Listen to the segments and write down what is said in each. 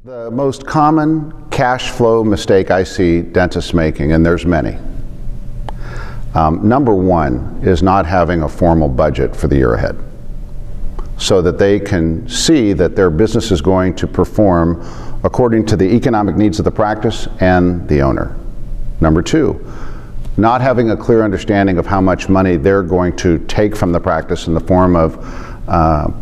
The most common cash flow mistake I see dentists making, and there's many, number one is not having a formal budget for the year ahead so that they can see that their business is going to perform according to the economic needs of the practice and the owner. Number two, not having a clear understanding of how much money they're going to take from the practice in the form of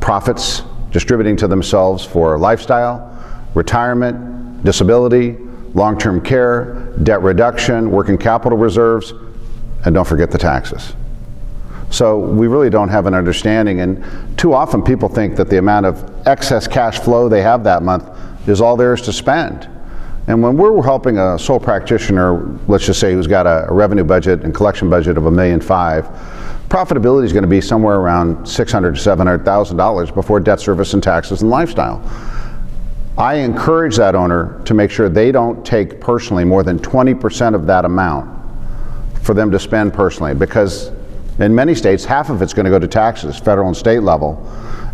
profits distributing to themselves for lifestyle, retirement, disability, long-term care, debt reduction, working capital reserves, and don't forget the taxes. So we really don't have an understanding, and too often people think that the amount of excess cash flow they have that month is all there is to spend. And when we're helping a sole practitioner, let's just say who's got a revenue budget and collection budget of $1.5 million, profitability is going to be somewhere around $600,000 to $700,000 before debt service and taxes and lifestyle. I encourage that owner to make sure they don't take personally more than 20% of that amount for them to spend personally, because in many states, half of it's going to go to taxes, federal and state level,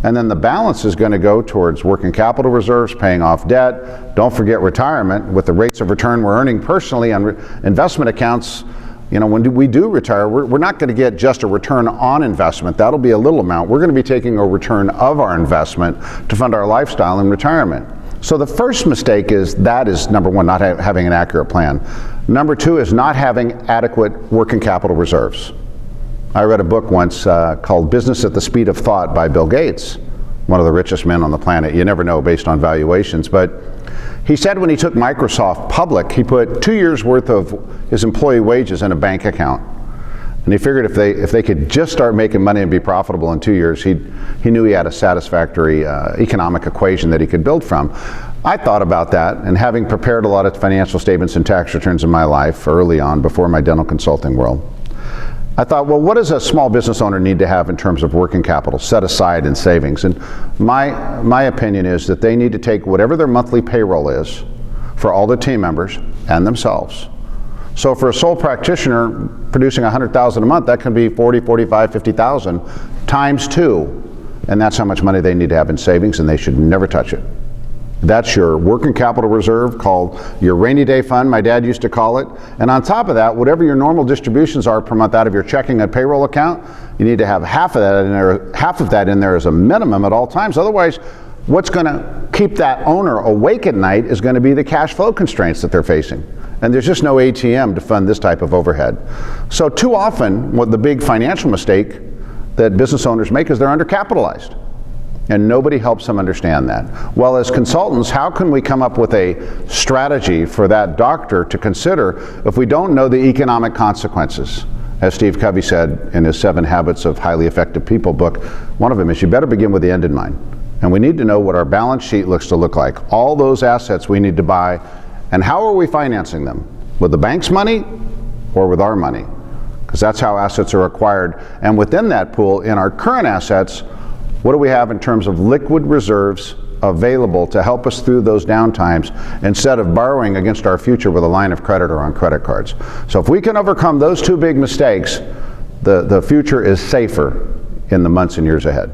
and then the balance is going to go towards working capital reserves, paying off debt. Don't forget retirement. With the rates of return we're earning personally on investment accounts, you know, when we do retire, we're not going to get just a return on investment. That'll be a little amount. We're going to be taking a return of our investment to fund our lifestyle and retirement. So the first mistake is number one, not having an accurate plan. Number two is not having adequate working capital reserves. I read a book once called Business at the Speed of Thought by Bill Gates, one of the richest men on the planet. You never know based on valuations, but he said when he took Microsoft public, he put 2 years worth of his employee wages in a bank account. And he figured if they could just start making money and be profitable in 2 years, he knew he had a satisfactory economic equation that he could build from. I thought about that, and having prepared a lot of financial statements and tax returns in my life early on before my dental consulting world, I thought, well, what does a small business owner need to have in terms of working capital set aside in savings? And my opinion is that they need to take whatever their monthly payroll is for all the team members and themselves. So for a sole practitioner producing $100,000 a month, that can be $40,000, $45,000, $50,000 times 2, and that's how much money they need to have in savings, and they should never touch it. That's your working capital reserve, called your rainy day fund, my dad used to call it. And on top of that, whatever your normal distributions are per month out of your checking and payroll account, you need to have half of that in there as a minimum at all times. Otherwise, what's going to keep that owner awake at night is going to be the cash flow constraints that they're facing. And there's just no ATM to fund this type of overhead. So too often, what the big financial mistake that business owners make is they're undercapitalized. And nobody helps them understand that. Well, as consultants, how can we come up with a strategy for that doctor to consider if we don't know the economic consequences? As Steve Covey said in his 7 Habits of Highly Effective People book, one of them is you better begin with the end in mind. And we need to know what our balance sheet looks to look like. All those assets we need to buy, and how are we financing them? With the bank's money or with our money? Because that's how assets are acquired. And within that pool, in our current assets, what do we have in terms of liquid reserves available to help us through those downtimes instead of borrowing against our future with a line of credit or on credit cards? So if we can overcome those 2 big mistakes, the future is safer in the months and years ahead.